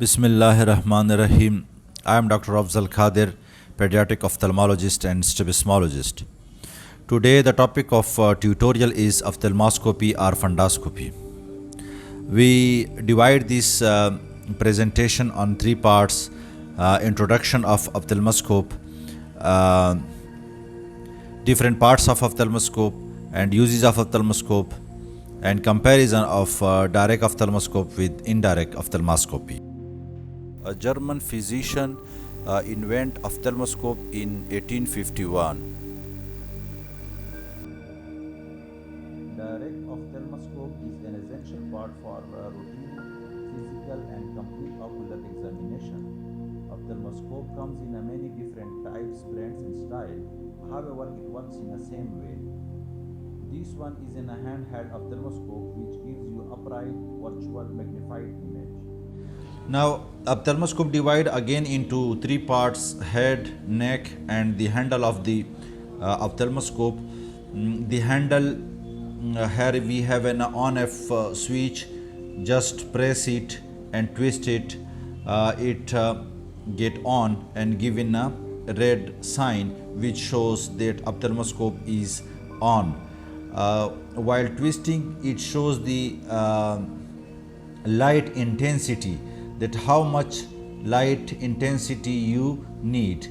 Bismillahirrahmanirrahim. I am Dr. Afzal Khadir, pediatric ophthalmologist and strabismologist. Today, the topic of tutorial is ophthalmoscopy or fundoscopy. We divide this presentation on three parts: introduction of ophthalmoscope, uh, different parts of ophthalmoscope, and uses of ophthalmoscope, and comparison of direct ophthalmoscope with indirect ophthalmoscopy. A German physician invented ophthalmoscope in 1851. Direct ophthalmoscope is an essential part for routine physical and complete ocular examination. Ophthalmoscope comes in many different types, brands and style. However, it works in the same way. This one is a handheld ophthalmoscope which gives you upright, virtual, magnified image. Now, ophthalmoscope divide again into three parts: head, neck, and the handle of the ophthalmoscope. The handle, here we have an on-off switch. Just press it and twist it. It get on and given a red sign which shows that ophthalmoscope is on. While twisting, it shows the light intensity, that how much light intensity you need.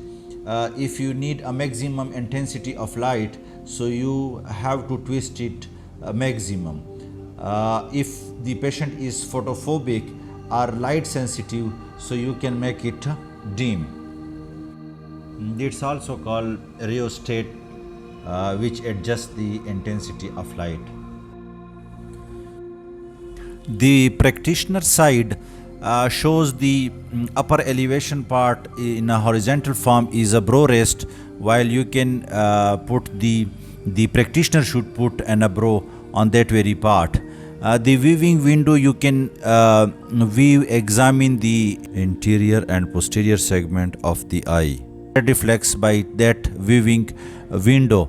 If you need a maximum intensity of light, so you have to twist it maximum. If the patient is photophobic or light sensitive, so you can make it dim. It's also called rheostat, which adjusts the intensity of light. The practitioner side shows the upper elevation part in a horizontal form is a brow rest, while you can put the practitioner should put an brow on that very part. The viewing window, you can examine the interior and posterior segment of the eye. It reflects by that viewing window,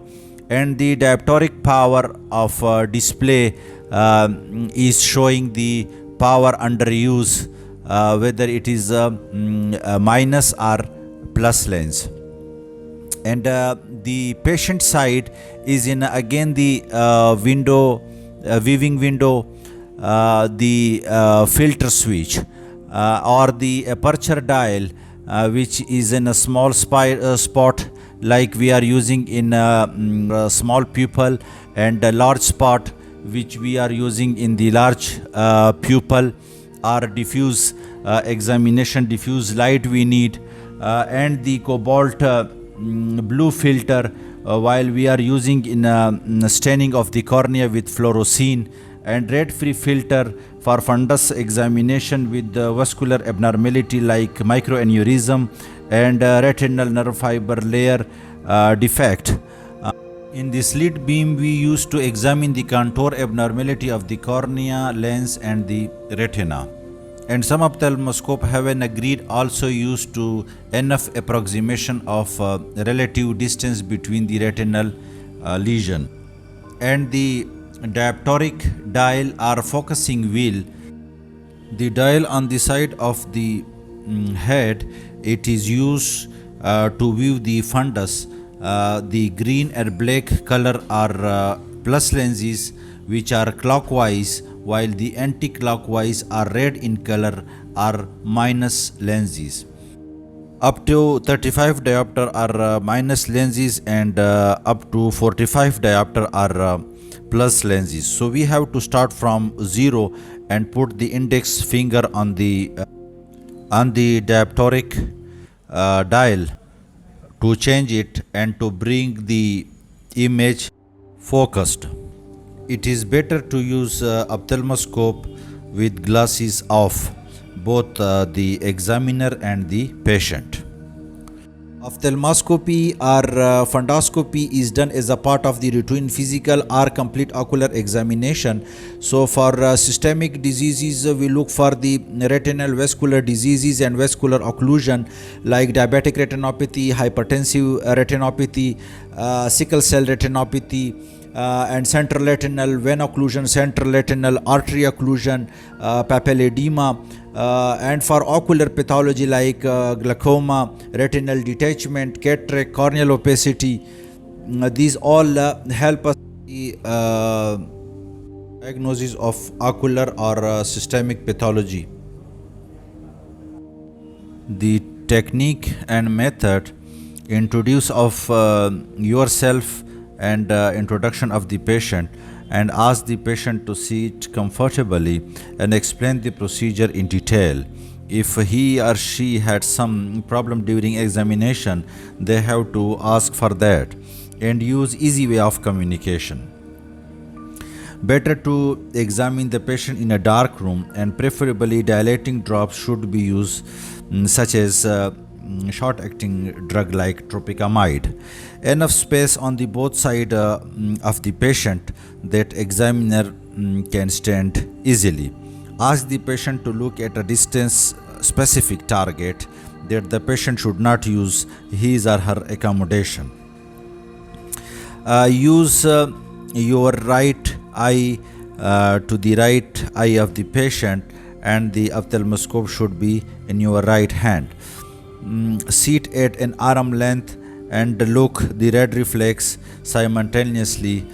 and the dioptric power of display is showing the power under use, whether it is a minus or plus lens. And the patient side is in again the window, viewing window, the filter switch or the aperture dial, which is in a small spot like we are using in a small pupil, and a large spot which we are using in the large pupil, or diffuse examination, diffuse light we need, and the cobalt blue filter while we are using in staining of the cornea with fluorescein, and red free filter for fundus examination with vascular abnormality like microaneurysm and retinal nerve fiber layer defect. In the slit beam, we used to examine the contour abnormality of the cornea, lens and the retina. And some ophthalmoscope have an agreed also used to enough approximation of relative distance between the retinal lesion. And the dioptric dial or focusing wheel, the dial on the side of the head, it is used to view the fundus. The green and black color are plus lenses which are clockwise, while the anti-clockwise are red in color are minus lenses. Up to 35 diopter are minus lenses, and up to 45 diopter are plus lenses. So we have to start from 0 and put the index finger on the dioptric dial to change it and to bring the image focused. It is better to use ophthalmoscope with glasses off, both the examiner and the patient. Ophthalmoscopy or fundoscopy is done as a part of the routine physical or complete ocular examination. So for systemic diseases, we look for the retinal vascular diseases and vascular occlusion like diabetic retinopathy, hypertensive retinopathy, sickle cell retinopathy, and central retinal vein occlusion, central retinal artery occlusion, papilledema, and for ocular pathology like glaucoma, retinal detachment, cataract, corneal opacity. These all help us the diagnosis of ocular or systemic pathology. The technique and method introduce of yourself and introduction of the patient, and ask the patient to sit comfortably and explain the procedure in detail. If he or she had some problem during examination, they have to ask for that and use easy way of communication. Better to examine the patient in a dark room, and preferably dilating drops should be used, such as short acting drug like tropicamide. Enough space on the both side of the patient that examiner can stand easily. Ask the patient to look at a distance specific target that the patient should not use his or her accommodation. Use your right eye to the right eye of the patient, and the ophthalmoscope should be in your right hand. Sit at an arm length and look the red reflex simultaneously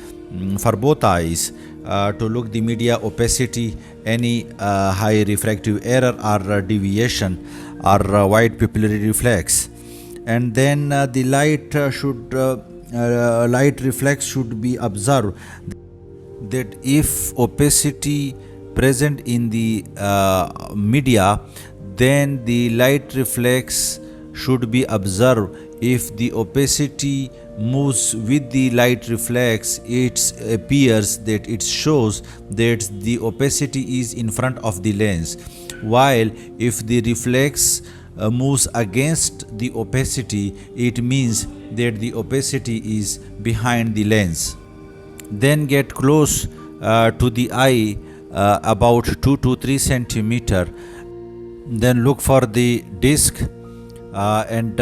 for both eyes to look the media opacity, any high refractive error or deviation, or wide pupillary reflex. And then the light reflex should be observed, that if opacity present in the media, then the light reflex should be observed. If the opacity moves with the light reflex, it appears that it shows that the opacity is in front of the lens, while if the reflex moves against the opacity, it means that the opacity is behind the lens. Then get close to the eye about 2 to 3 centimeter. Then look for the disc and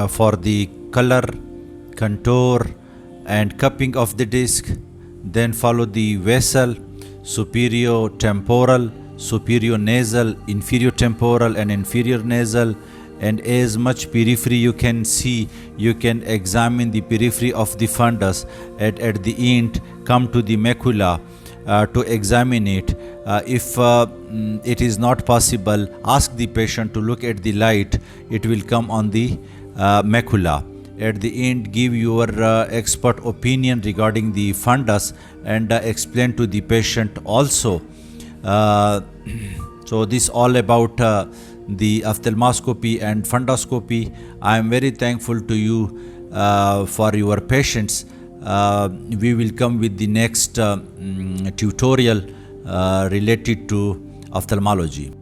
for the color, contour and cupping of the disc. Then follow the vessel, superior temporal, superior nasal, inferior temporal and inferior nasal, and as much periphery you can see, you can examine the periphery of the fundus. At the end, come to the macula to examine it. If it is not possible, ask the patient to look at the light. It will come on the macula. At the end, give your expert opinion regarding the fundus and explain to the patient also. So this all about the ophthalmoscopy and fundoscopy. I am very thankful to you for your patience. We will come with the next tutorial related to ophthalmology.